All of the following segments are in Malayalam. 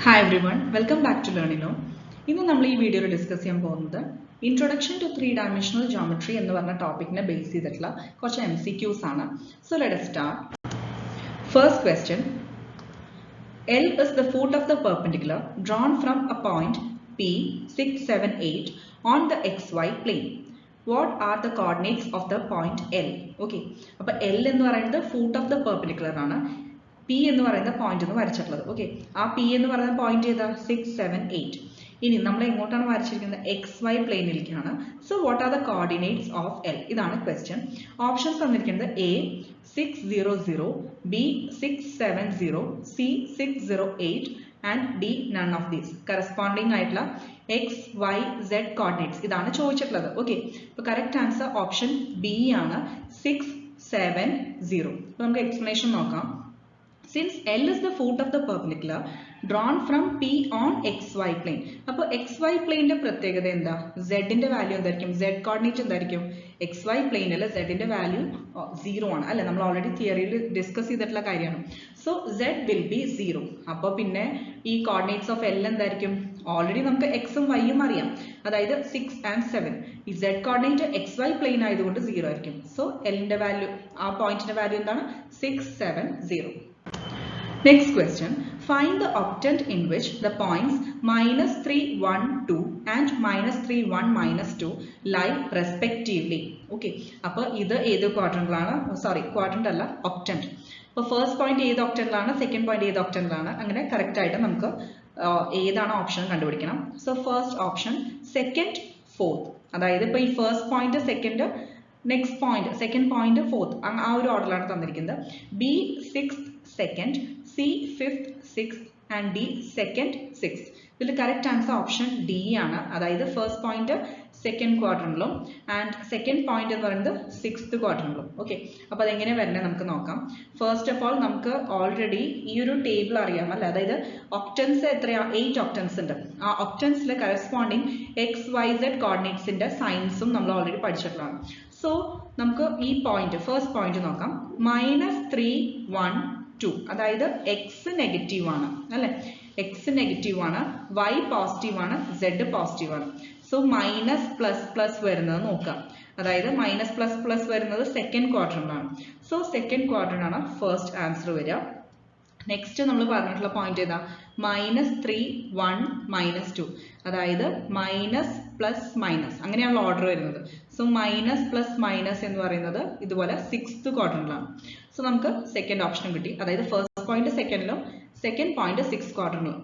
Hi everyone, welcome back to Learnino. ഇന്ന് നമ്മൾ ഈ വീഡിയോയിൽ ഡിസ്കസ് ചെയ്യാൻ പോകുന്നത് ഇൻട്രൊഡക്ഷൻ ടു 3-dimensional geometry എന്ന് പറഞ്ഞ ടോപ്പിക്കിനെ ബേസ് ചെയ്തിട്ടുള്ള കുറച്ച് MCQs ആണ്. So let us start. First question. L is the foot of the perpendicular drawn from a point P 6, 7, 8 on the XY plane. What are the coordinates of the point L? Okay. അപ്പോൾ L എന്ന് പറയുന്നത് foot of the perpendicular ആണ്. P എന്ന് പറയുന്ന പോയിന്റ് എന്ന് വരച്ചിട്ടുള്ളത്. ഓക്കെ, ആ P എന്ന് പറയുന്ന പോയിന്റ് ഏതാ? 6, 7, 8. ഇനി നമ്മൾ എങ്ങോട്ടാണ് വരച്ചിരിക്കുന്നത്? XY പ്ലെയിനിലേക്കാണ്. So what are the coordinates of L? ഇതാണ് ക്വസ്റ്റ്യൻ. ഓപ്ഷൻസ് തന്നിരിക്കുന്നത് A 600, B 670, C 608 and D none of these. Corresponding ആയിട്ടുള്ള X, Y, Z കോർഡിനേറ്റ്സ് ഇതാണ് ചോദിച്ചിട്ടുള്ളത്. ഓക്കെ, അപ്പോൾ കറക്റ്റ് ആൻസർ ഓപ്ഷൻ B ആണ്, 670. അപ്പോൾ നമുക്ക് എക്സ്പ്ലനേഷൻ നോക്കാം. Since L is the foot of the perpendicular drawn from P on XY plane. അപ്പോൾ XY പ്ലെയിനിന്റെ പ്രത്യേകത എന്താ? Z ന്റെ വാല്യൂ എന്തായിരിക്കും? Z കോർഡിനേറ്റ് എന്തായിരിക്കും? XY പ്ലെയിനിൽ Z ന്റെ വാല്യൂ 0 ആണ് അല്ലേ? നമ്മൾ ഓൾറെഡി തിയറിയിൽ ഡിസ്കസ് ചെയ്തിട്ടുള്ള കാര്യമാണ്. So Z will be 0. അപ്പോൾ പിന്നെ ഈ കോർഡിനേറ്റ്സ് ഓഫ് L എന്തായിരിക്കും? ഓൾറെഡി നമുക്ക് X ഉം Y ഉം അറിയാം, അതായത് 6 and 7. ഈ Z കോർഡിനേറ്റ് XY പ്ലെയിൻ ആയതുകൊണ്ട് 0 ആയിരിക്കും. സോ L ന്റെ വാല്യൂ, ആ പോയിന്റിന്റെ വാല്യൂ എന്താണ്? 670. Next question. Find the octant in which the points -3, 1, 2 and -3, 1, -2 lie respectively. Okay. അപ്പോൾ ഇത് ഏത് ക്വാഡ്രന്റിലാണ്? ക്വാഡ്രന്റ് അല്ല, octant. അപ്പോൾ ഫസ്റ്റ് പോയിന്റ് ഏത് octantലാണ്, സെക്കൻഡ് പോയിന്റ് ഏത് octantലാണ്, അങ്ങനെ കറക്റ്റ് ആയിട്ട് നമുക്ക് ഏതാണ് ഓപ്ഷൻ കണ്ടുപിടിക്കണം. So first option second, fourth. അതായത് ഇപ്പോൾ ഈ first point second, next point second point fourth, ആ ഒരു ഓർഡറിലാണ് തന്നിരിക്കുന്നത്. B 6th second, C 5th 6th and D 2nd 6th. ഇതിൽ കറക്റ്റ് ആൻസർ ഓപ്ഷൻ D ആണ്, അതായത് ഫസ്റ്റ് പോയിന്റ് സെക്കൻഡ് ക്വാഡ്രന്റിലും ആൻഡ് സെക്കൻഡ് പോയിന്റ് എന്ന് പറയുന്നത് 6th ക്വാഡ്രന്റിലും. ഓക്കെ, അപ്പോൾ അതെങ്ങനെ വരണേ നമുക്ക് നോക്കാം. ഫസ്റ്റ് ഓഫ് ഓൾ നമുക്ക് ഓൾറെഡി ഈ ഒരു ടേബിൾ അറിയാം അല്ലേ? അതായത് ഒക്ടൻസ് എത്രയാ? 8 ഒക്ടൻസ് ഉണ്ട്. ആ ഒക്ടൻസിലെ കറസ്പോണ്ടിങ് XYZ കോർഡിനേറ്റ്സിന്റെ സൈൻസും നമ്മൾ ഓൾറെഡി പഠിച്ചിട്ടുള്ളതാണ്. സോ നമുക്ക് ഈ പോയിന്റ്, ഫസ്റ്റ് പോയിന്റ് നോക്കാം. -3, 1, 2, അതായത് X നെഗറ്റീവ് ആണ് അല്ലെ? X നെഗറ്റീവ് ആണ്, Y പോസിറ്റീവ് ആണ്, Z പോസിറ്റീവ് ആണ്. സോ മൈനസ് പ്ലസ് പ്ലസ് വരുന്നത് നോക്കാം. അതായത് മൈനസ് പ്ലസ് പ്ലസ് വരുന്നത് സെക്കൻഡ് ക്വാഡ്രന്റ് ആണ്. സോ സെക്കൻഡ് ക്വാഡ്രന്റ് ആണ് ഫസ്റ്റ് ആൻസർ വരിക. നെക്സ്റ്റ് നമ്മൾ പറഞ്ഞിട്ടുള്ള പോയിന്റ് ഏതാ? -3, 1, -2, അതായത് മൈനസ് പ്ലസ് മൈനസ്, അങ്ങനെയാണ് ഓർഡർ വരുന്നത്. സോ മൈനസ് പ്ലസ് മൈനസ് എന്ന് പറയുന്നത് ഇതുപോലെ 6th ക്വാഡ്രന്റിലാണ്. സോ നമുക്ക് സെക്കൻഡ് ഓപ്ഷൻ കിട്ടി, അതായത് ഫസ്റ്റ് പോയിന്റ് സെക്കൻഡിലും സെക്കൻഡ് പോയിന്റ് 6th ക്വാഡ്രന്റിലും,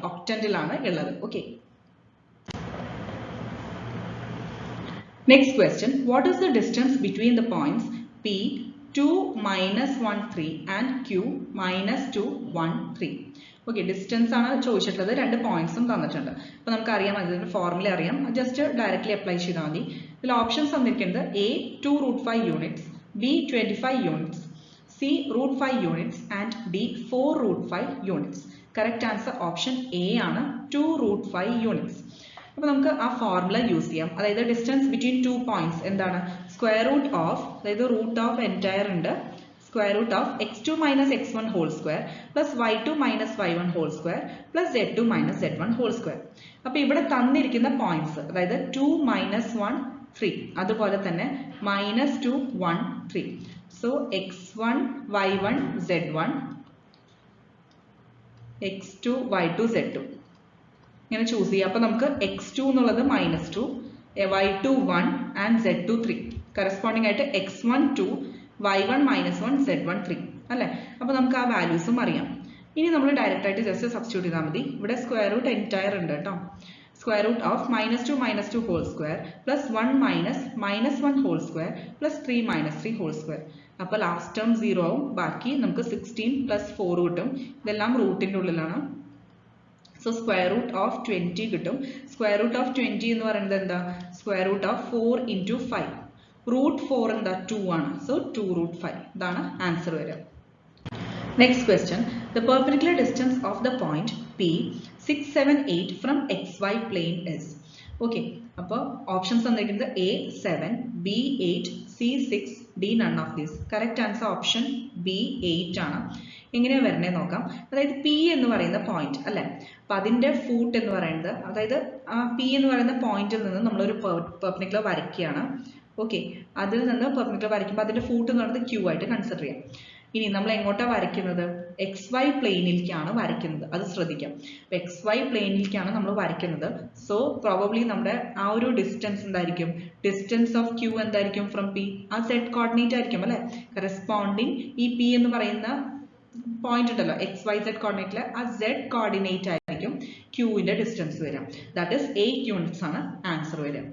ഒക്ടന്റിലാണ് ഉള്ളത്. Okay, next question. What is the distance between the points P 2, -1, 3 and Q -2, 1, 3. Okay, distance ആണ് ചോദിച്ചിട്ടുള്ളത്, രണ്ട് പോയിന്റ്സും തന്നിട്ടുണ്ട്. അപ്പോൾ നമുക്കറിയാം, അതിന്റെ ഫോർമുല അറിയാം, ജസ്റ്റ് ഡയറക്റ്റ്ലി അപ്ലൈ ചെയ്താൽ മതി. ഇതിൽ ഓപ്ഷൻസ് തന്നിരിക്കുന്നത് A 2√5 units, B 25 units, C √5 units and D 4√5 units. Correct answer option A ആണ്, 2√5 യൂണിറ്റ്സ്. അപ്പോൾ നമുക്ക് ആ ഫോർമുല യൂസ് ചെയ്യാം. അതായത് ഡിസ്റ്റൻസ് ബിറ്റ്വീൻ 2 പോയിന്റ്സ് എന്താണ്? സ്ക്വയർ റൂട്ട് ഓഫ്, അതായത് റൂട്ട് ഓഫ് എൻറ്റയർ ഉണ്ട്, square root of x2 - x1 whole square plus y2 - y1 whole square plus z2 - z1 whole square. അപ്പോൾ ഇവിടെ തന്നിരിക്കുന്ന പോയിന്റ്സ്, അതായത് 2, -1, 3, അതുപോലെ തന്നെ -2, 1, 3. So x1, y1, z1, x2, y2, z2 ഇങ്ങനെ ചൂസ് ചെയ്യുക. അപ്പോൾ നമുക്ക് x2 എന്നുള്ളത് -2, y2 1 ആൻഡ് z2 3. കറസ്പോണ്ടിങ് ആയിട്ട് x1 2, y1 -1, z1 3 അല്ലേ? അപ്പോൾ നമുക്ക് ആ വാല്യൂസും അറിയാം. ഇനി നമ്മൾ ഡയറക്റ്റ് ആയിട്ട് ജസ്റ്റ് സബ്സ്റ്റിറ്റ്യൂട്ട് ചെയ്താൽ മതി. ഇവിടെ സ്ക്വയർ റൂട്ട് എൻറ്റയർ ഉണ്ട് കേട്ടോ. Square root of -2 - 2 whole square plus 1 -1 whole square plus 3 - 3 whole square. അപ്പോൾ ലാസ്റ്റ് ടേം 0 ആവും, ബാക്കി നമുക്ക് 16 + 4 കിട്ടും. ഇതെല്ലാം റൂട്ടിൻ്റെ ഉള്ളിലാണ്. സോ സ്ക്വയർ റൂട്ട് ഓഫ് 20 കിട്ടും. സ്ക്വയർ റൂട്ട് ഓഫ് 20 എന്ന് പറയുന്നത് എന്താ? Square root of 4 × 5. റൂട്ട് 4 എന്താ? 2 ആണ്. സോ 2√5. ഇതാണ് ആൻസർ വരിക. Next question. The perpendicular distance of the point P 6, 7, 8 from XY plain is. Okay, അപ്പോൾ ഓപ്ഷൻസ് തന്നിരിക്കുന്നത് A 7, B 8, C 6, D none of these. Correct answer option B 8 ആണ്. എങ്ങനെയാ വരണേ നോക്കാം. അതായത് P എന്ന് പറയുന്ന പോയിന്റ് അല്ലെ, അപ്പൊ അതിന്റെ ഫൂട്ട് എന്ന് പറയുന്നത്, അതായത് ആ P എന്ന് പറയുന്ന പോയിന്റിൽ നിന്ന് നമ്മളൊരു പെർപെൻഡിക്കുലർ വരയ്ക്കുകയാണ്. ഓക്കെ, അതിൽ നിന്ന് പെർപെൻഡിക്കുലർ വരയ്ക്കുമ്പോൾ അതിന്റെ ഫൂട്ട് എന്ന് പറയുന്നത് Q ആയിട്ട് കൺസിഡർ ചെയ്യാം. ഇനി നമ്മൾ എങ്ങോട്ടാ വരയ്ക്കുന്നത്? XY പ്ലെയിനിലേക്കാണ് വരയ്ക്കുന്നത്, അത് ശ്രദ്ധിക്കാം. XY പ്ലെയിനിലേക്കാണ് നമ്മൾ വരയ്ക്കുന്നത്. സോ പ്രോബബ്ലി നമ്മുടെ ആ ഒരു ഡിസ്റ്റൻസ് എന്തായിരിക്കും? ഡിസ്റ്റൻസ് ഓഫ് Q എന്തായിരിക്കും ഫ്രം P? ആ Z കോർഡിനേറ്റ് ആയിരിക്കും അല്ലെ. കറസ്പോണ്ടിങ് ഈ P എന്ന് പറയുന്ന പോയിന്റ് ഉണ്ടല്ലോ XYZ കോർഡിനേറ്റിലെ ആ Z കോർഡിനേറ്റ് ആയിരിക്കും Qന്റെ ഡിസ്റ്റൻസ് വരിക. ദാറ്റ് ഈസ് 8 യൂണിറ്റ്സ് ആണ് ആൻസർ വരിക.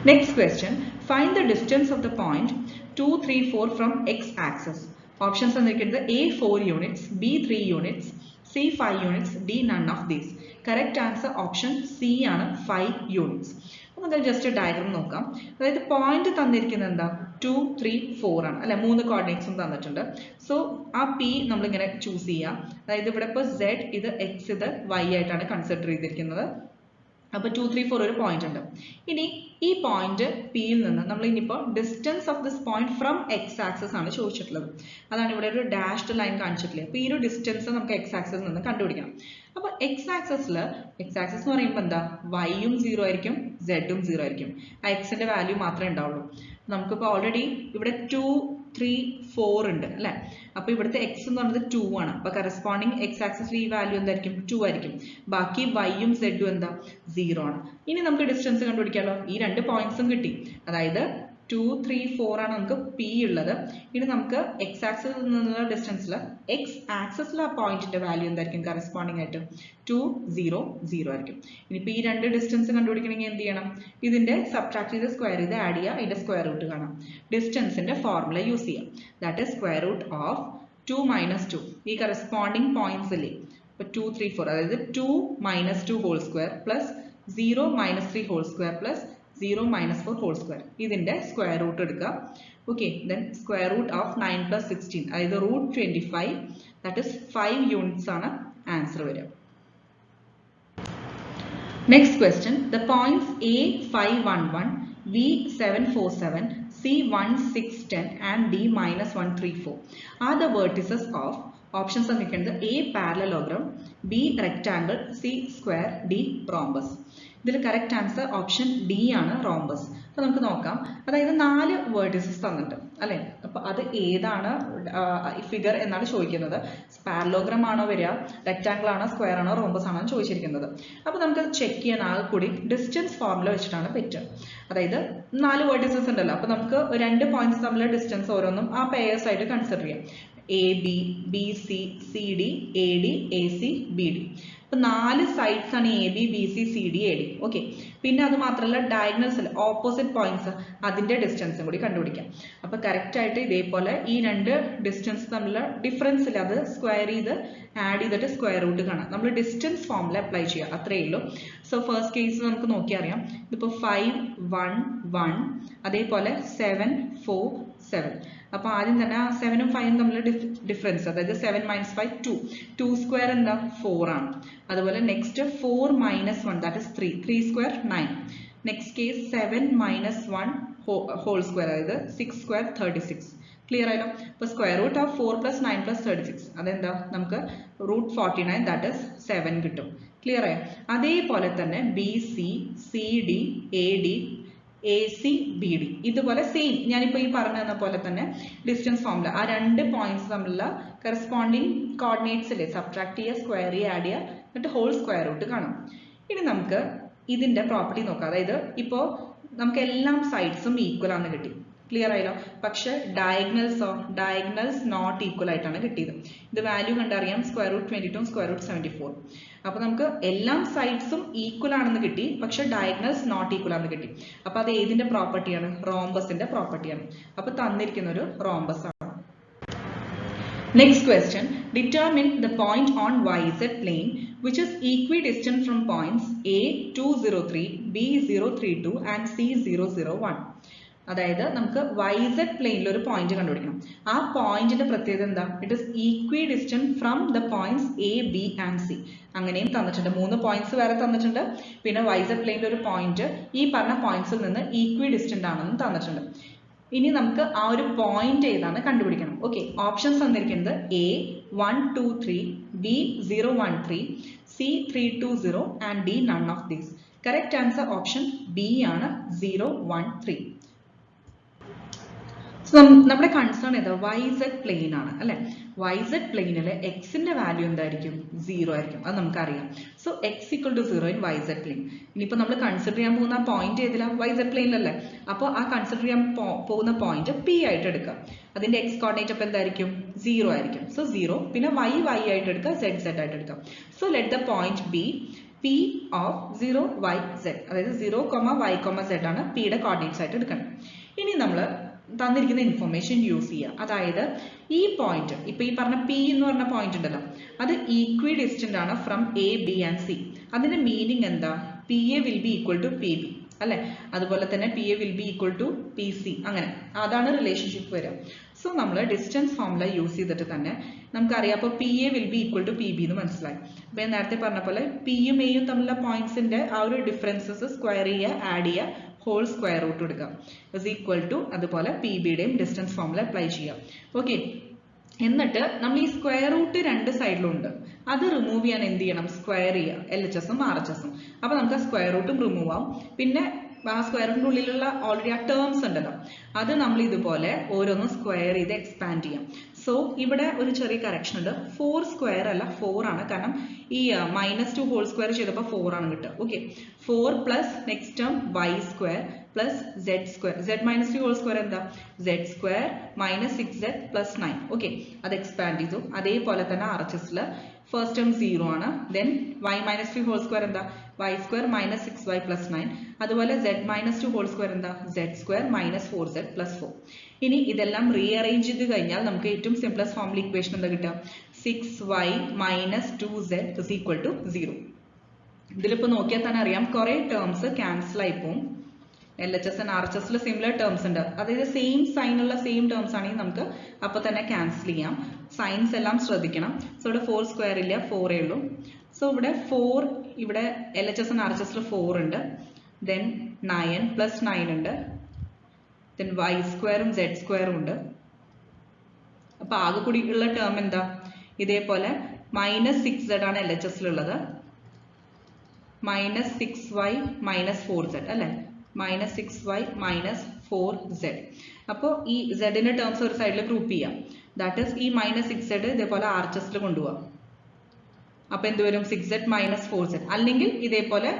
Next question, find the distance of the point 2, 3, 4 from X access. Options തന്നിരിക്കുന്നത് A 4 units, B 3 units, C 5 units, D none of these. Correct answer option C ആണ്, 5 യൂണിറ്റ്സ്. അപ്പോൾ നമുക്ക് ജസ്റ്റ് ഡയഗ്രാം നോക്കാം. അതായത് പോയിന്റ് തന്നിരിക്കുന്നത് എന്താ? 2, 3, 4 ആണ് അല്ലെ, 3 കോർഡിനേറ്റ്സും തന്നിട്ടുണ്ട്. സോ ആ P നമ്മളിങ്ങനെ ചൂസ് ചെയ്യാം. അതായത് ഇവിടെ ഇപ്പോൾ Z, ഇത് X, ഇത് Y ആയിട്ടാണ് കൺസിഡർ ചെയ്തിരിക്കുന്നത്. അപ്പോൾ 2, 3, 4 ഒരു പോയിന്റ് ഉണ്ട്. ഇനി ഈ പോയിന്റ് Pയിൽ നിന്ന് നമ്മൾ ഇനിയിപ്പോൾ distance of this point from X access ആണ് ചോദിച്ചിട്ടുള്ളത്. അതാണ് ഇവിടെ ഒരു ഡാഷ്ഡ് ലൈൻ കാണിച്ചിട്ടില്ലേ. അപ്പോൾ ഈ ഒരു ഡിസ്റ്റൻസ് നമുക്ക് X ആക്സസിൽ നിന്ന് കണ്ടുപിടിക്കണം. അപ്പോൾ X ആക്സസ് എന്ന് പറയുമ്പോൾ എന്താ? Y-യും 0 ആയിരിക്കും, Z-ഉം 0 ആയിരിക്കും. ആ Xന്റെ വാല്യൂ മാത്രമേ ഉണ്ടാവുള്ളൂ. നമുക്കിപ്പോൾ ഓൾറെഡി ഇവിടെ 2, 3, 4 ഉണ്ട് അല്ലെ. അപ്പൊ ഇവിടുത്തെ X എന്ന് പറയുന്നത് 2 ആണ്. അപ്പൊ കറസ്പോണ്ടിങ് X ആക്സിസിൽ ഈ വാല്യൂ എന്തായിരിക്കും? 2 ആയിരിക്കും. ബാക്കി Y-യും Z-ഉം എന്താ? 0 ആണ്. ഇനി നമുക്ക് ഡിസ്റ്റൻസ് കണ്ടുപിടിക്കാമല്ലോ. ഈ രണ്ട് പോയിന്റ്സും കിട്ടി. അതായത് 2, 3, 4 ആണ് നമുക്ക് P ഉള്ളത്. ഇനി നമുക്ക് X ആക്സിസിൽ നിന്നുള്ള ഡിസ്റ്റൻസിൽ X ആക്സിസിൽ ആ പോയിന്റിന്റെ വാല്യൂ എന്തായിരിക്കും? കറസ്പോണ്ടിങ് ആയിട്ട് 2, 0, 0 ആയിരിക്കും. ഇനിയിപ്പോൾ ഈ രണ്ട് ഡിസ്റ്റൻസ് കണ്ടുപിടിക്കണമെങ്കിൽ എന്ത് ചെയ്യണം? ഇതിന്റെ സബ്ട്രാക്ട് ചെയ്ത് സ്ക്വയർ ചെയ്ത് ആഡ് ചെയ്യുക, ഇതിന്റെ സ്ക്വയർ റൂട്ട് കാണാം. ഡിസ്റ്റൻസിന്റെ ഫോർമുല യൂസ് ചെയ്യാം. That is square root of 2 - 2. ഈ കറസ്പോണ്ടിങ് പോയിന്റ്സ് ഇല്ലേ, ഇപ്പോൾ 2, 3, 4, അതായത് 2 - 2 whole square plus 0 - 3 whole square plus 0 - 4 whole square. ഇതിന്റെ സ്ക്വയർ റൂട്ട് എടുക്കുക. Okay, then square root of 9 + 16, അതായത് റൂട്ട് 25. ദാറ്റ് ഈസ് 5 യൂണിറ്റ്സ് ആണ് ആൻസർ വരിക. Next question, the points A 511, B 747, C 1610 and D -134 are the vertices of. Options are A parallelogram, B rectangle, C square, D rhombus. ഇതിൽ കറക്റ്റ് ആൻസർ ഓപ്ഷൻ D ആണ്, റോംബസ്. അപ്പൊ നമുക്ക് നോക്കാം. അതായത് 4 വേർട്ടിസസ് തന്നിട്ട് അല്ലെ. അപ്പൊ അത് ഏതാണ് ഫിഗർ എന്നാണ് ചോദിക്കുന്നത്. പാരലോഗ്രാം ആണോ വരിക, റെക്ടാങ്കിൾ ആണോ, സ്ക്വയർ ആണോ, റോംബസ് ആണോ ചോദിച്ചിരിക്കുന്നത്. അപ്പൊ നമുക്ക് ചെക്ക് ചെയ്യാൻ ആകെ കൂടി ഡിസ്റ്റൻസ് ഫോർമുല വെച്ചിട്ടാണ് പറ്റുക. അതായത് 4 വേർട്ടിസസ് ഉണ്ടല്ലോ. അപ്പൊ നമുക്ക് 2 പോയിന്റ്സ് തമ്മിലുള്ള ഡിസ്റ്റൻസ് ഓരോന്നും ആ പെയേഴ്സ് ആയിട്ട് കൺസിഡർ ചെയ്യാം. AB, BC, CD, AD, AC, BD. അപ്പോൾ 4 സൈഡ്സ് ആണ് AB, BC, CD, AD. Okay, പിന്നെ അത് മാത്രമല്ല ഡയഗണൽസ് ഓപ്പോസിറ്റ് പോയിന്റ്സ്, അതിന്റെ ഡിസ്റ്റൻസും കൂടി കണ്ടുപിടിക്കാം. അപ്പോൾ കറക്റ്റ് ആയിട്ട് ഇതേപോലെ ഈ 2 ഡിസ്റ്റൻസ് തമ്മിലുള്ള ഡിഫറൻസ് ഇല്ല, അത് സ്ക്വയർ ചെയ്ത് ആഡ് ചെയ്തിട്ട് സ്ക്വയർ റൂട്ട് കാണാം. നമ്മൾ ഡിസ്റ്റൻസ് ഫോർമുല അപ്ലൈ ചെയ്യുക, അത്രയേ ഉള്ളൂ. സോ ഫസ്റ്റ് കേസ് നമുക്ക് നോക്കി അറിയാം. ഇതിപ്പോൾ 5, 1, 1, അതേപോലെ 7, 4, 7. അപ്പോൾ ആദ്യം തന്നെ 7ഉം 5ഉം തമ്മിലുള്ള ഡിഫറൻസ്, അതായത് 7 - 5 2. 2 സ്ക്വയർ എന്താ? 4 ആണ്. അതുപോലെ next 4 - 1 that is 3. 3 square 9. Next case 7 - 1 whole square, അതായത് 6 സ്ക്വയർ 36. ക്ലിയർ ആയല്ലോ. അപ്പോൾ സ്ക്വയർ റൂട്ട് ഓഫ് 4 + 9 + 36, അതെന്താ? നമുക്ക് റൂട്ട് 49 ദാറ്റ് ഇസ് 7 കിട്ടും. ക്ലിയർ ആയോ? അതേപോലെ തന്നെ BC, CD, AD, AC, BD ഇതുപോലെ സെയിം ഞാനിപ്പോൾ ഈ പറഞ്ഞു തന്ന പോലെ തന്നെ ഡിസ്റ്റൻസ് ഫോർമുല ആ 2 പോയിന്റ്സ് തമ്മിലുള്ള കറസ്പോണ്ടിങ് കോർഡിനേറ്റ്സിലെ സബ്ട്രാക്ട് ചെയ്യുക, സ്ക്വയർ ചെയ്യുക, ആഡ് ചെയ്യുക, എന്നിട്ട് ഹോൾ സ്ക്വയർ റൂട്ട് കാണും. ഇനി നമുക്ക് ഇതിന്റെ പ്രോപ്പർട്ടി നോക്കാം. അതായത് ഇപ്പോൾ നമുക്ക് എല്ലാം സൈഡ്സും ഈക്വൽ ആണെന്ന് കിട്ടി. ക്ലിയർ ആയല്ലോ. പക്ഷെ ഡയഗണൽസ് നോട്ട് ഈക്വൽ ആയിട്ടാണ് കിട്ടിയത്. ഇത് വാല്യൂ കണ്ടറിയാം. Square root 22, square root 74. അപ്പൊ നമുക്ക് എല്ലാ സൈഡ്സും ഈക്വൽ ആണെന്ന് കിട്ടി, പക്ഷെ ഡയഗണൽസ് നോട്ട് ഈക്വൽ ആണെന്ന് കിട്ടി. അപ്പൊ അത് ഏതിന്റെ പ്രോപ്പർട്ടിയാണ്? റോംബസിന്റെ പ്രോപ്പർട്ടിയാണ്. അപ്പൊ തന്നിരിക്കുന്ന ഒരു റോംബസ് ആണ്. Next question, determine the point on YZ plane which is equidistant from points A 203, B 032 and C 001. അതായത് നമുക്ക് YZ പ്ലെയിനിൽ ഒരു പോയിന്റ് കണ്ടുപിടിക്കണം. ആ പോയിന്റിന്റെ പ്രത്യേകത എന്താ? It is equidistant from the points A, B and C. അങ്ങനെയും തന്നിട്ടുണ്ട്. 3 പോയിന്റ്സ് വേറെ തന്നിട്ടുണ്ട്. പിന്നെ YZ പ്ലെയിനിൽ ഒരു പോയിന്റ് ഈ പറഞ്ഞ പോയിന്റ്സിൽ നിന്ന് ഈക്വിഡിസ്റ്റന്റ് ആണെന്നും തന്നിട്ടുണ്ട്. ഇനി നമുക്ക് ആ ഒരു പോയിന്റ് ഏതാണ് കണ്ടുപിടിക്കണം. ഓക്കെ, ഓപ്ഷൻസ് തന്നിരിക്കുന്നത് A 1 2 3, B 0 1 3, C 3 2 0 and D none of these. Correct answer option B ആണ് 0 1 3. സോ നമ്മുടെ കൺസേൺ ഏതാ? YZ പ്ലെയിൻ ആണ് അല്ലെ. YZ പ്ലെയിനിലെ എക്സിന്റെ വാല്യൂ എന്തായിരിക്കും? 0 ആയിരിക്കും. അത് നമുക്കറിയാം. So x equal to 0 in YZ plane. ഇനിയിപ്പോൾ നമ്മൾ കൺസിഡർ ചെയ്യാൻ പോകുന്ന പോയിന്റ് ഏതിലാണ്? YZ പ്ലെയിനിലല്ലേ. അപ്പോൾ ആ കൺസിഡർ ചെയ്യാൻ പോകുന്ന പോയിന്റ് P ആയിട്ട് എടുക്കുക. അതിന്റെ x കോർഡിനേറ്റ് അപ്പോൾ എന്തായിരിക്കും? 0 ആയിരിക്കും. സോ 0, പിന്നെ y ആയിട്ട് എടുക്കുക, z ആയിട്ട് എടുക്കുക. So let the point B P of 0 y z, അതായത് 0, y, z ആണ് P യുടെ കോർഡിനേറ്റ്സ് ആയിട്ട് എടുക്കണം. ഇനി നമ്മൾ തന്നിരിക്കുന്ന ഇൻഫർമേഷൻ യൂസ് ചെയ്യുക. അതായത് ഈ പോയിന്റ്, ഇപ്പൊ ഈ പറഞ്ഞ P എന്ന് പറഞ്ഞ പോയിന്റ് ഉണ്ടല്ലോ, അത് ഈക്വി ഡിസ്റ്റന്റ് ആണ് from A, B and C. അതിന്റെ മീനിങ് എന്താ? PA will be equal to PB അല്ലെ. അതുപോലെ തന്നെ PA will be equal to PC. അങ്ങനെ അതാണ് റിലേഷൻഷിപ്പ് വരിക. സോ നമ്മൾ ഡിസ്റ്റൻസ് ഫോർമുല യൂസ് ചെയ്തിട്ട് തന്നെ നമുക്കറിയാം. അപ്പോൾ PA will be equal to PB എന്ന് മനസ്സിലായി. അപ്പൊ ഞാൻ നേരത്തെ പറഞ്ഞ പോലെ P യും A യും തമ്മിലുള്ള പോയിന്റ്സിന്റെ ആ ഒരു ഡിഫറൻസസ് സ്ക്വയർ ചെയ്യുക, ആഡ് ചെയ്യുക, ഹോൾ സ്ക്വയർ റൂട്ട് എടുക്കാം ഇസ് ഈക്വൽ ടു അതുപോലെ PB യുടെയും ഡിസ്റ്റൻസ് ഫോർമുല അപ്ലൈ ചെയ്യാം. ഓക്കെ, എന്നിട്ട് നമ്മൾ ഈ സ്ക്വയർ റൂട്ട് രണ്ട് സൈഡിലും ഉണ്ട്, അത് റിമൂവ് ചെയ്യാൻ എന്ത് ചെയ്യണം? സ്ക്വയർ ചെയ്യുക, LHS ഉം RHS ഉം. അപ്പൊ നമുക്ക് ആ സ്ക്വയർ റൂട്ടും റിമൂവ് ആവും. പിന്നെ ആ സ്ക്വയറിന്റെ ഉള്ളിലുള്ള ഓൾറെഡി ആ ടേംസ് ഉണ്ടല്ലോ, അത് നമ്മൾ ഇതുപോലെ ഓരോന്നും സ്ക്വയർ ചെയ്ത് എക്സ്പാൻഡ് ചെയ്യാം. സോ ഇവിടെ ഒരു ചെറിയ കറക്ഷൻ ഉണ്ട്. 4 സ്ക്വയർ അല്ല 4 ആണ്. കാരണം ഈ -2 ഹോൾ സ്ക്വയർ ചെയ്തപ്പോൾ 4 ആണ് കിട്ടുക. Okay, 4 plus next term y square plus z square. z -2 whole square എന്താ? z square minus 6z plus 9. Okay, അത് എക്സ്പാൻഡ് ചെയ്തു. അതേപോലെ തന്നെ RHSൽ ഫസ്റ്റ് ടേം 0 ആണ്. ദെൻ y -3 ഹോൾ സ്ക്വയർ എന്താ? y square minus 6y plus 9. അതുപോലെ z -2 ഹോൾ സ്ക്വയർ എന്താ? z square minus 4z plus 4. ഇനി ഇതെല്ലാം റീഅറേഞ്ച് ചെയ്ത് കഴിഞ്ഞാൽ നമുക്ക് ഏറ്റവും സിംപ്ലസ്റ്റ് ഫോമിൽ ഇക്വേഷൻ എന്താ കിട്ടുക? 6y minus 2z is equal to 0. ഇതിലിപ്പോൾ നോക്കിയാൽ തന്നെ അറിയാം കുറെ ടേംസ് ക്യാൻസൽ ആയി പോകും. LHS ആൻഡ് RHSൽ സിമിലർ ടേംസ് ഉണ്ട്. അതായത് സെയിം സൈൻ ഉള്ള സെയിം ടേംസ് ആണെങ്കിൽ നമുക്ക് അപ്പൊ തന്നെ ക്യാൻസൽ ചെയ്യാം. സൈൻസ് എല്ലാം ശ്രദ്ധിക്കണം. സോ ഇവിടെ 4 സ്ക്വയർ ഇല്ല, 4 ഉള്ളൂ. സോ ഇവിടെ 4, ഇവിടെ LHS ആൻഡ് RHSൽ 4 ഉണ്ട്. ദെൻ 9 പ്ലസ് 9 ഉണ്ട്. ദെൻ y സ്ക്വയറും z സ്ക്വയറും ഉണ്ട്. അപ്പൊ ആകെ കൂടി ഉള്ള ടേം എന്താ? ഇതേപോലെ -6z ആണ് LHSലുള്ളത്, -6y മൈനസ് 4z അല്ലെ, -6y മൈനസ് 4z. അപ്പോൾ ഈ z ന്റെ ടേംസ് ഒരു സൈഡിൽ ഗ്രൂപ്പ് ചെയ്യാം. ദാറ്റ് ഈസ് ഈ -6z ഇതേപോലെ RHSൽ കൊണ്ടുപോവാം. അപ്പൊ എന്ത് വരും? 6z minus 4z. അല്ലെങ്കിൽ ഇതേപോലെ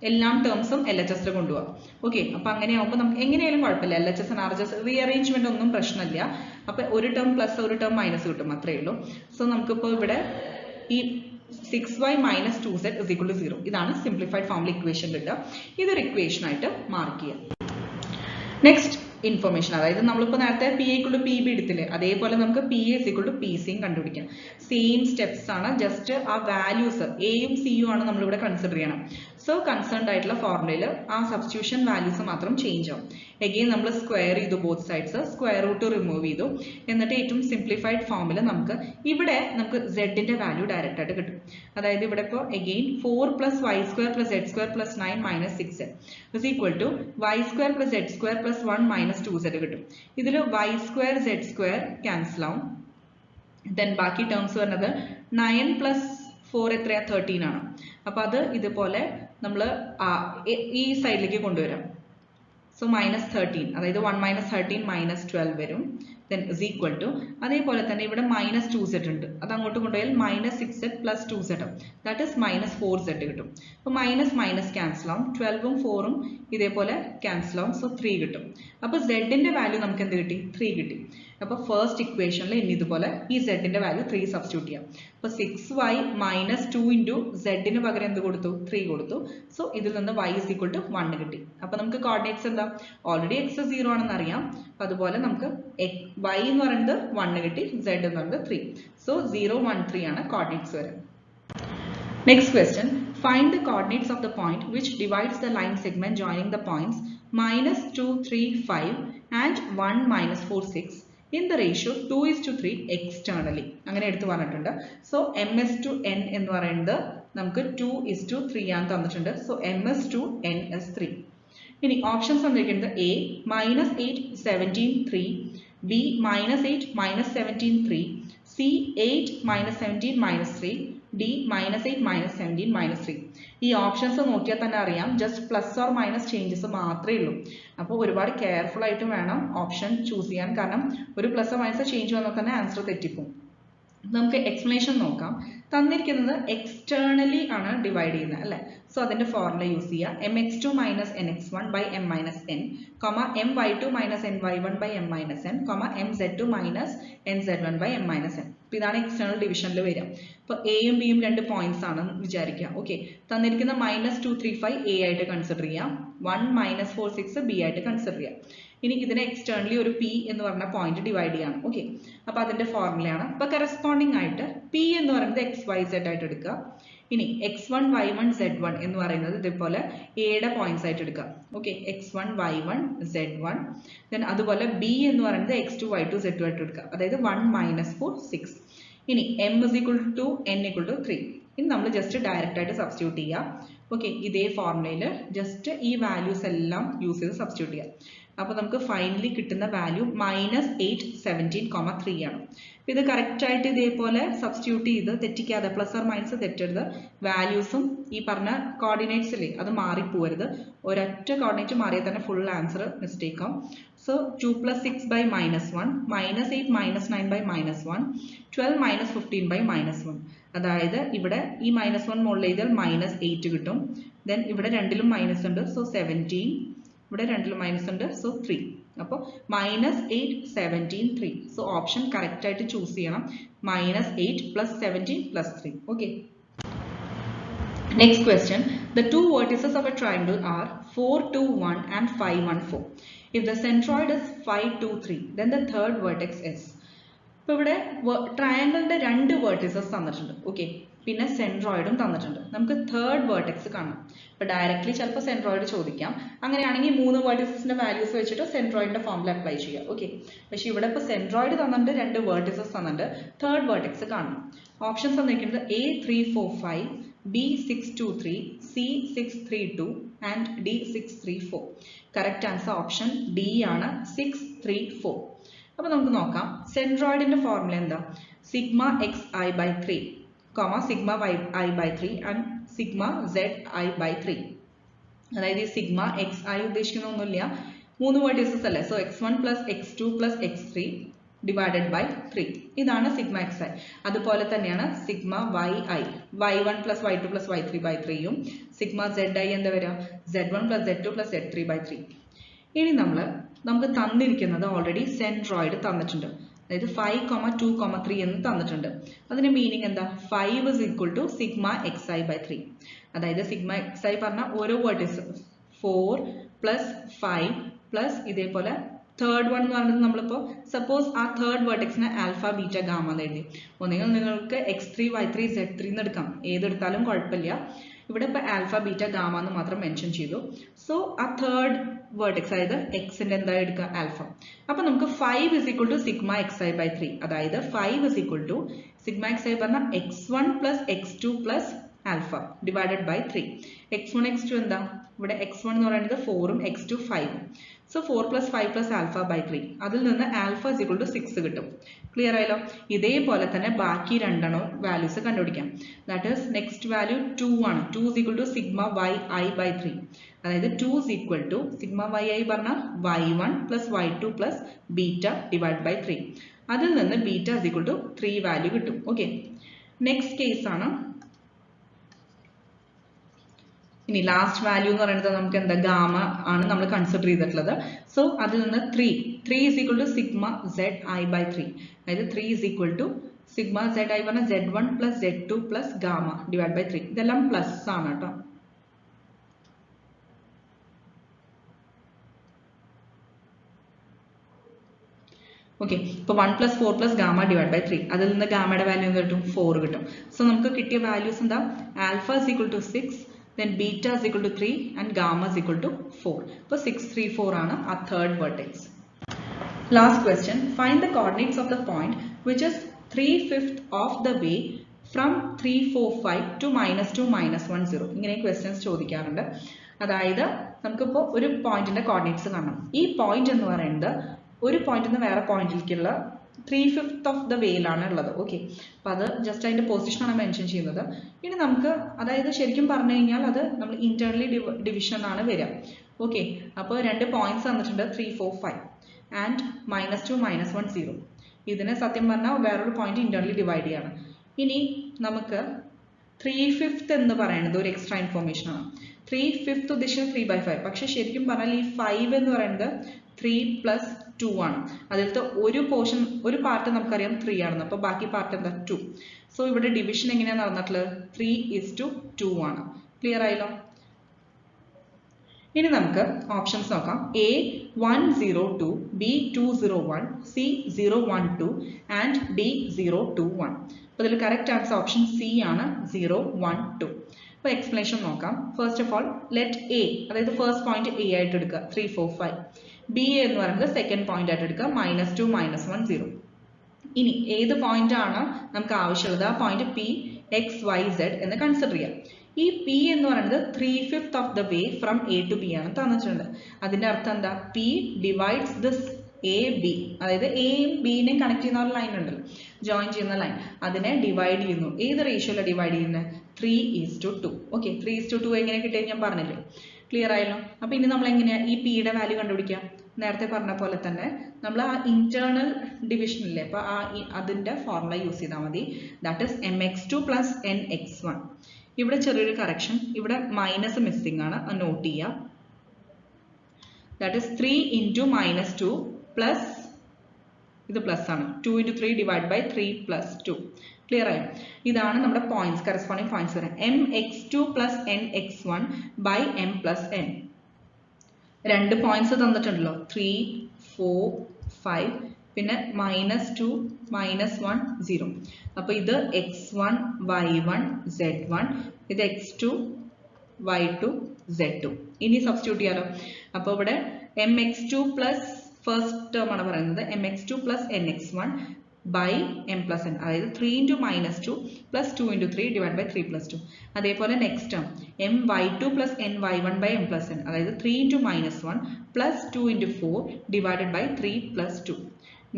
എല്ലാം ടേംസും LHSൽ കൊണ്ടുപോവാം. ഓക്കെ, അപ്പൊ അങ്ങനെയാവുമ്പോൾ നമുക്ക് എങ്ങനെയായാലും കുഴപ്പമില്ല. LHS ആൻഡ് RHS റീഅറേഞ്ച്മെന്റ് ഒന്നും പ്രശ്നമില്ല. അപ്പൊ ഒരു ടേം പ്ലസ് ഒരു ടേം മൈനസ് കിട്ടും, അത്രയേ ഉള്ളൂ. സോ നമുക്കിപ്പോൾ ഇവിടെ ഈ 6y minus 2z is equal to 0. ഇതാണ് സിംപ്ലിഫൈഡ് ഫോമിൽ ഇക്വേഷൻ കിട്ടുക. ഇതൊരു ഇക്വേഷൻ ആയിട്ട് മാർക്ക് ചെയ്യാം. നെക്സ്റ്റ് ഇൻഫർമേഷൻ, അതായത് നമ്മളിപ്പോൾ നേരത്തെ PA ഈക്വൽ ടു PB എടുത്തില്ലേ, അതേപോലെ നമുക്ക് PA ഇസ് ഈക്വൽ ടു PCയും കണ്ടുപിടിക്കാം. സെയിം സ്റ്റെപ്സ് ആണ്, ജസ്റ്റ് ആ വാല്യൂസ് Aയും Cയും ആണ് നമ്മളിവിടെ കൺസിഡർ ചെയ്യണം. സോ കൺസേൺഡ് ആയിട്ടുള്ള ഫോർമുലയിൽ ആ സബ്സ്റ്റിറ്റ്യൂഷൻ വാല്യൂസ് മാത്രം ചേഞ്ച് ആവും. എഗെയിൻ നമ്മൾ സ്ക്വയർ ചെയ്തു both sides, square root remove ചെയ്തു. എന്നിട്ട് ഏറ്റവും സിംപ്ലിഫൈഡ് ഫോമിൽ നമുക്ക് ഇവിടെ നമുക്ക് z-ന്റെ വാല്യൂ ഡയറക്റ്റ് ആയിട്ട് കിട്ടും. അതായത് ഇവിടെ ഇപ്പോൾ again 4 plus y square plus z square plus 9 minus 6z is equal to y square plus z square plus 1 minus 2z കിട്ടും. ഇതിൽ y square z square cancel ആവും. ദെൻ ബാക്കി ടേംസ് വരുന്നത് 9 പ്ലസ് 4 എത്രയാ? 13 ആണ്. അപ്പൊ അത് ഇതുപോലെ നമ്മൾ ഈ സൈഡിലേക്ക് കൊണ്ടുവരാം. സോ -13, അതായത് 1 - 13 -12 വരും. ദെൻ ഇസ് ഈക്വൽ ടു അതേപോലെ തന്നെ ഇവിടെ -2z ഉണ്ട്, അത് അങ്ങോട്ട് കൊണ്ടുപോയാൽ -6z plus 2z that is -4z കിട്ടും. അപ്പോൾ മൈനസ് ക്യാൻസൽ ആവും. 12ഉം 4ഉം ഇതേപോലെ ക്യാൻസൽ ആവും. സോ 3 കിട്ടും. അപ്പോൾ z-ന്റെ വാല്യൂ നമുക്ക് എന്ത് കിട്ടി? 3 കിട്ടി. അപ്പോൾ ഫസ്റ്റ് ഇക്വേഷനിൽ ഇനി ഇതുപോലെ ഈ z-ന്റെ വാല്യൂ 3 സബ്സ്റ്റിറ്റ്യൂട്ട് ചെയ്യാം. അപ്പോൾ 6y മൈനസ് 2 ഇൻറ്റു z-ന് പകരം എന്ത് കൊടുത്തു? 3 കൊടുത്തു. സോ ഇതിൽ നിന്ന് y ഇസ് ഈക്വൽ ടു 1 കിട്ടി. അപ്പോൾ നമുക്ക് കോർഡിനേറ്റ്സ് എന്താ? ഓൾറെഡി x 0 ആണെന്ന് അറിയാം. അപ്പോൾ അതുപോലെ നമുക്ക് y എന്ന് പറയുന്നത് 1 കിട്ടി, z എന്ന് പറയുന്നത് 3. സോ 0 1 3 ആണ് കോർഡിനേറ്റ്സ് വരുന്നത്. Next question, find the coordinates of the point which divides the line segment joining the points -2 3 5 and 1 -4 6 in the ratio 2:3 externally. അങ്ങനെ എടുത്തു പറഞ്ഞിട്ടുണ്ട്. സോ ms to n എന്ന് പറയുന്നത് നമുക്ക് 2:3 ആണ് തന്നിട്ടുണ്ട്. So ms to n is 3. ഇനി ഓപ്ഷൻസ് വന്നിരിക്കുന്നത് എ -8 17 3, ബി -8 -17 3, സി 8 -17 -3, ഡി -8 -17 -3. ഈ ഓപ്ഷൻസ് നോക്കിയാൽ തന്നെ അറിയാം just plus or minus changes മാത്രമേ ഉള്ളൂ. അപ്പോൾ ഒരുപാട് കെയർഫുൾ ആയിട്ട് വേണം ഓപ്ഷൻ ചൂസ് ചെയ്യാൻ, കാരണം ഒരു പ്ലസ് മൈനസ് ചേഞ്ച് വന്നാൽ തന്നെ ആൻസർ തെറ്റിപ്പോകും. നമുക്ക് എക്സ്പ്ലനേഷൻ നോക്കാം. തന്നിരിക്കുന്നത് എക്സ്റ്റേണലി ആണ് ഡിവൈഡ് ചെയ്യുന്നത് അല്ലേ. സോ അതിന്റെ ഫോർമുല യൂസ് ചെയ്യുക. mx2 - nx1 by m minus n, my2 - ny1 by m minus n, mz2 - nz1 by m minus n. അപ്പോൾ ഇതാണ് എക്സ്റ്റേണൽ ഡിവിഷനിൽ വരിക. അപ്പോൾ എയും ബിയും രണ്ട് പോയിന്റ്സ് ആണെന്ന് വിചാരിക്കുക. ഓക്കെ, തന്നിരിക്കുന്ന -235 എ ആയിട്ട് കൺസിഡർ ചെയ്യാം, 1 -46 ബി ആയിട്ട് കൺസിഡർ ചെയ്യാം. ഇനി ഇതിനെ എക്സ്റ്റേണലി ഒരു പി എന്ന് പറഞ്ഞ പോയിന്റ് ഡിവൈഡ് ചെയ്യാണ്. ഓക്കെ, അപ്പൊ അതിന്റെ ഫോർമുലയാണ്. അപ്പൊ കറസ്പോണ്ടിങ് ആയിട്ട് പി എന്ന് പറയുന്നത് XYZ ആയിട്ട് എടുക്കുക. ഇനി x1 y1 z1 എന്ന് പറയുന്നത് ഇതേപോലെ എയുടെ പോയിന്റ്സ് ആയിട്ട് എടുക്കുക. Okay, x1 y1 z1, then അതുപോലെ ബി എന്ന് പറയുന്നത് x2 y2 z2 ആയിട്ട് എടുക്കുക. അതായത് 1 -4 6. ഇനി m n 3. ഇനി നമ്മൾ ജസ്റ്റ് ഡയറക്റ്റ് ആയിട്ട് സബ്സ്റ്റിറ്റ്യൂട്ട് ചെയ്യുക. ഓക്കെ, ഇതേ ഫോർമുലയിൽ ജസ്റ്റ് ഈ വാല്യൂസ് എല്ലാം യൂസ് ചെയ്ത് സബ്സ്റ്റിറ്റ്യൂട്ട് ചെയ്യുക. അപ്പോൾ നമുക്ക് ഫൈനലി കിട്ടുന്ന വാല്യൂ -8 17, 3 ആണ്. ഇത് കറക്റ്റ് ആയിട്ട് ഇതേപോലെ സബ്സ്റ്റിറ്റ്യൂട്ട് ചെയ്ത് തെറ്റിക്കാതെ, പ്ലസ് ഓർ മൈനസ് തെറ്റരുത്, വാല്യൂസും ഈ പറഞ്ഞ കോർഡിനേറ്റ്സ് ഇല്ലേ അത് മാറിപ്പോരുത്. ഒരൊറ്റ കോർഡിനേറ്റ് മാറിയാൽ തന്നെ ഫുൾ ആൻസർ മിസ്റ്റേക്ക് ആവും. So 2 + 6 by -1, -8 -9 by -1, 12 - 15 by -1. അതായത് ഇവിടെ ഈ -1 മുകളിൽ എഴുതിയാൽ -8 കിട്ടും. ദെൻ ഇവിടെ രണ്ടിലും മൈനസ് ഉണ്ട്, സോ 17. ഇവിടെ രണ്ടിലും മൈനസ് ഉണ്ട്, സോ 3. അപ്പോൾ -8 17 3. സോ ഓപ്ഷൻ കറക്റ്റ് ആയിട്ട് ചൂസ് ചെയ്യണം. -8 + 17 + 3. Okay, next question. The two vertices of a triangle are 4 2 1 and 5 1 4. If the centroid is 5 2 3, then the third vertex is. ഇപ്പോൾ ഇവിടെ ട്രയാങ്കിളിന്റെ രണ്ട് വേർട്ടിസസ് തന്നിട്ടുണ്ട്. ഓക്കെ, പിന്നെ സെൻട്രോയിഡും തന്നിട്ടുണ്ട്. നമുക്ക് തേർഡ് വേർട്ടെക്സ് കാണാം. ഇപ്പോൾ ഡയറക്റ്റ്ലി ചിലപ്പോൾ സെൻട്രോയിഡ് ചോദിക്കാം. അങ്ങനെയാണെങ്കിൽ 3 വേർട്ടിസസിന്റെ വാല്യൂസ് വെച്ചിട്ട് സെൻട്രോയിഡിന്റെ ഫോമിൽ അപ്ലൈ ചെയ്യാം. ഓക്കെ, പക്ഷേ ഇവിടെ ഇപ്പോൾ സെൻട്രോയിഡ് തന്നിട്ടുണ്ട്, രണ്ട് വേർട്ടിസസ് തന്നിട്ടുണ്ട്, തേർഡ് വേർട്ടെക്സ് കാണണം. ഓപ്ഷൻസ് തന്നിരിക്കുന്നത് A 3 4 5, B 6 2 3, C 6 3 2 and D 6 3 4. Correct answer option D ആണ്, 6 3 4. അപ്പോൾ നമുക്ക് നോക്കാം. സെൻട്രോയിഡിന്റെ ഫോർമുല എന്താ? Sigma xi/3, sigma yi/3 and sigma zi/3. അതായത് ഈ സിഗ്മ xi ഉദ്ദേശിക്കുന്ന ഒന്നുമില്ല, 3 വേർട്ടിസസ് അല്ലേ. So x1 + x2 + x3 divided by 3. ഇതാണ് സിഗ്മ xi. അതുപോലെ തന്നെയാണ് സിഗ്മ yi, y1 + y2 + y3/3യും സിഗ്മ zi എന്താ വരിക? z1 + z2 + z3/3. ഇനി നമുക്ക് തന്നിരിക്കുന്നത് ഓൾറെഡി സെൻട്രോയിഡ് തന്നിട്ടുണ്ട്. അതായത് 5 2 3 എന്ന് തന്നിട്ടുണ്ട്. അതിന്റെ മീനിങ് എന്താ? 5 = സിഗ്മ xi/3. അതായത് സിഗ്മ xi പറഞ്ഞാൽ ഓരോ വേർട്ടിസ് 4 + 5 പ്ലസ് ഇതേപോലെ തേർഡ് വൺ എന്ന് പറയുന്നത് നമ്മളിപ്പോൾ സപ്പോസ് ആ തേർഡ് വേർട്ടെക്സിനെ ആൽഫ ബീറ്റ ഗാമ എന്ന് എഴുതി. ഒന്നുകിൽ നിങ്ങൾക്ക് x3 y3 z3 എന്ന് എടുക്കാം, ഏതെടുത്താലും കുഴപ്പമില്ല. ഇവിടെ ഇപ്പോൾ ആൽഫ ബീറ്റ ഗാമ എന്ന് മാത്രം മെൻഷൻ ചെയ്തു. സോ ആ തേർഡ് വേർട്ടെക്സ് അതായത് എക്സിന്റെ എന്താ എടുക്കുക? ആൽഫ. അപ്പൊ നമുക്ക് 5 = സിഗ്മ xi/3. അതായത് 5 = സിഗ്മ xi പറഞ്ഞാൽ x1 + x2 + alpha divided by 3. x1 x2 എന്താ? ഇവിടെ x1 എന്ന് പറയുന്നത് 4ഉം x2 5ഉം. സോ 4 + 5 + ആൽഫ/3. അതിൽ നിന്ന് ആൽഫ = 6 കിട്ടും. ക്ലിയർ ആയല്ലോ? ഇതേപോലെ തന്നെ ബാക്കി രണ്ടെണ്ണം വാല്യൂസ് കണ്ടുപിടിക്കാം. ദാറ്റ് ഈസ് നെക്സ്റ്റ് വാല്യൂ 2 ആണ്. 2 = സിഗ്മ yi/3. അതായത് 2 = സിഗ്മ yi പറഞ്ഞാൽ y1 + y2 + beta divide by 3. അതിൽ നിന്ന് ബീറ്റ = 3 വാല്യൂ കിട്ടും. ഓക്കെ, നെക്സ്റ്റ് കേസ് ആണ്. ഇനി ലാസ്റ്റ് വാല്യൂ എന്ന് പറയുന്നത് നമുക്ക് എന്താ? ഗാമ ആണ് നമ്മൾ കൺസിഡർ ചെയ്തിട്ടുള്ളത്. സോ അതിൽ നിന്ന് 3 = സിഗ്മ zi/3. അതായത് 3 = സിഗ്മ zi പറഞ്ഞാൽ z1 + z2 + gamma divide by 3. ഇതെല്ലാം പ്ലസ് ആണ് കേട്ടോ. ഓക്കെ, ഇപ്പോൾ 1 + 4 + ഗാമ ഡിവൈഡ് ബൈ 3. അതിൽ നിന്ന് ഗാമയുടെ വാല്യൂ എന്ത് കിട്ടും? 4 കിട്ടും. സോ നമുക്ക് കിട്ടിയ വാല്യൂസ് എന്താ? Alpha = 6, then beta = 3 and gamma = 4. അപ്പോൾ 6 3 4 ആണ് ആ third vertex. Last question. Find the coordinates of the point which is 3/5 of the way from 3 4 5 to -2 -1 0. ഇങ്ങനെ ക്വസ്റ്റ്യൻസ് ചോദിക്കാറുണ്ട്. അതായത് നമുക്കിപ്പോൾ ഒരു പോയിന്റിന്റെ കോർഡിനേറ്റ്സ് കാണണം. ഈ പോയിന്റ് എന്ന് പറയുന്നത് ഒരു പോയിന്റിൽ നിന്ന് വേറെ പോയിന്റിലേക്കുള്ള 3/5 ഓഫ് ദ വേയിലാണ് ഉള്ളത്. ഓക്കെ, അപ്പം അത് ജസ്റ്റ് അതിന്റെ പൊസിഷനാണ് മെൻഷൻ ചെയ്യുന്നത്. ഇനി നമുക്ക് അതായത് ശരിക്കും പറഞ്ഞു കഴിഞ്ഞാൽ അത് നമ്മൾ ഇന്റേർണലി ഡിവിഷൻ ആണ് വരിക. ഓക്കെ, അപ്പോൾ രണ്ട് പോയിന്റ്സ് തന്നിട്ടുണ്ട് 3, 4, 5 ആൻഡ് -2, -1, 0. ഇതിനെ സത്യം പറഞ്ഞാൽ വേറൊരു പോയിന്റ് ഇന്റേർണലി ഡിവൈഡ് ചെയ്യാണ്. ഇനി നമുക്ക് 3/5 എന്ന് പറയുന്നത് ഒരു എക്സ്ട്രാ ഇൻഫോർമേഷൻ ആണ്. 3/5 ഉദ്ദേശിച്ചത് 3/5, പക്ഷെ ശരിക്കും പറഞ്ഞാൽ ഈ 5 എന്ന് പറയുന്നത് 3 + 2 ആണ്. അതിലത്തെ ഒരു പാർട്ട് നമുക്കറിയാം 3 ആണെന്ന്, അപ്പോൾ ബാക്കി പാർട്ട് എന്താ 2. സോ ഇവിടെ ഡിവിഷൻ എങ്ങനെയാണ് നടന്നിട്ടുള്ളത്? 3:2 ആണ്. ക്ലിയർ ആയല്ലോ? ഇനി നമുക്ക് ഓപ്ഷൻസ് നോക്കാം. A 102, B 201, C 012 and D 021. അപ്പോൾ ഇതിൽ കറക്റ്റ് ആൻസർ ഓപ്ഷൻ സി ആണ്, 012. അപ്പോൾ എക്സ്പ്ലനേഷൻ നോക്കാം. First of all let A, അതായത് ഫസ്റ്റ് പോയിന്റ് എ ആയിട്ട് എടുക്കുക, 3, 4, 5. ബി എന്ന് പറയുന്നത് സെക്കൻഡ് പോയിന്റ് ആയിട്ട് എടുക്കുക, -2, -1, 0. ഇനി ഏത് പോയിന്റ് ആണ് നമുക്ക് ആവശ്യമുള്ളത്? ആ point P, X, Y, Z എന്ന് കൺസിഡർ ചെയ്യാം. ഈ P എന്ന് പറയുന്നത് 3/5 of the way from A to B ആണ് തന്നിട്ടുണ്ട്. അതിന്റെ അർത്ഥം എന്താ? P divides this A B, അതായത് എയും ബിനെയും കണക്ട് ചെയ്യുന്ന ഒരു ലൈൻ ഉണ്ടല്ലോ, ജോയിൻ ചെയ്യുന്ന ലൈൻ, അതിനെ ഡിവൈഡ് ചെയ്യുന്നു. ഏത് റേഷ്യോയിലാണ് ഡിവൈഡ് ചെയ്യുന്നത്? 3:2. ഓക്കെ, 3:2 എങ്ങനെ കിട്ടിയത് ഞാൻ പറഞ്ഞില്ലേ? ക്ലിയർ ആയല്ലോ? അപ്പൊ ഇനി നമ്മൾ എങ്ങനെയാ ഈ പിയുടെ വാല്യൂ കണ്ടുപിടിക്കാം? നേരത്തെ പറഞ്ഞ പോലെ തന്നെ നമ്മൾ ആ ഇന്റേണൽ ഡിവിഷൻ ഇല്ലേ, അപ്പൊ അതിന്റെ ഫോർമുല യൂസ് ചെയ്താൽ മതി. That is mx2 + nx1. ഇവിടെ ചെറിയൊരു കറക്ഷൻ, ഇവിടെ മൈനസ് മിസ്സിംഗ് ആണ്, നോട്ട് ചെയ്യുക. ദാറ്റ് ഇസ് 3 × -2 പ്ലസ്, ഇത് പ്ലസ് ആണ്, 2 × 3 ഡിവൈഡ് ബൈ 3 + 2. ക്ലിയർ ആയോ? ഇതാണ് നമ്മുടെ പോയിന്റ്സ്, കറസ്പോണ്ടിങ് പോയിന്റ്സ് വരാം. mx2 + nx1 by m + n. രണ്ട് പോയിന്റ്സ് തന്നിട്ടുണ്ടല്ലോ, 3, 4, 5, പിന്നെ -2, -1, 0. അപ്പൊ ഇത് x1, y1, z1, ഇത് x2, y2, z2. ഇനി സബ്സ്റ്റിറ്റ്യൂട്ട് ചെയ്യാലോ. അപ്പൊ ഇവിടെ mx2 പ്ലസ് ഫസ്റ്റ് ടേം ആണ് പറയുന്നത്, mx2 + nx1 by m + n, അതായത് 3 × -2 plus 2 × 3 divided by 3 + 2. അതേപോലെ next term my2 + ny1 by m + n, അതായത് 3 × -1 plus 2 × 4 divided by 3 + 2.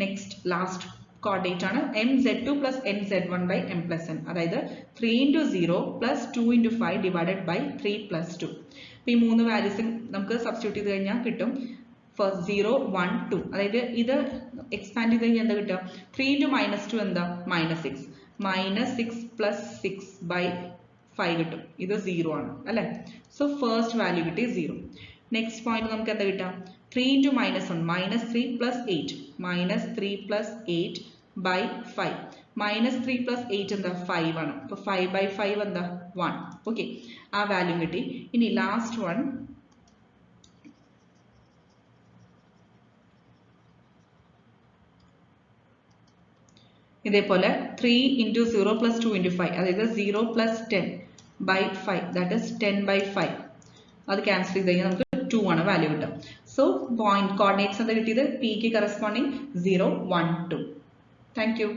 Next last coordinate ആണ് mz2 + nz1 by m + n, അതായത് 3 × 0 plus 2 × 5 divided by 3 + 2. അപ്പോൾ ഈ മൂന്ന് വാല്യൂസ് നമുക്ക് സബ്സ്റ്റിറ്റ്യൂട്ട് ചെയ്ത് കഴിഞ്ഞാൽ കിട്ടും. ഫസ്റ്റ് 0, 1, 2, അതായത് ഇത് എക്സ്പാൻഡ് ചെയ്ത് കഴിഞ്ഞാൽ എന്താ കിട്ടുക? 3 × -2 എന്താ? -6. -6 + 6 by 5 കിട്ടും. ഇത് 0 ആണ് അല്ലേ? സോ ഫസ്റ്റ് വാല്യൂ കിട്ടി 0. നെക്സ്റ്റ് പോയിന്റ് നമുക്ക് എന്താ കിട്ടുക? 3 × -1, -3 + 8, -3 + 8 by 5. -3 + 8 എന്താ? 5 ആണ്. അപ്പോൾ 5 by 5 എന്താ? 1. ഓക്കെ, ആ വാല്യൂ കിട്ടി. ഇനി ലാസ്റ്റ് വൺ, ഇതേപോലെ 3 × 0 plus 2 × 5, അതായത് 0 + 10 by 5, that is 10 by 5. അത് ക്യാൻസൽ ചെയ്ത് കഴിഞ്ഞാൽ നമുക്ക് 2 ആണ് വാല്യൂ കിട്ടുക. സോ പോയിന്റ് കോർഡിനേറ്റ്സ് എന്താ കിട്ടിയത്? P ക്ക് കറസ്പോണ്ടിങ് 0, 1, 2. Thank you.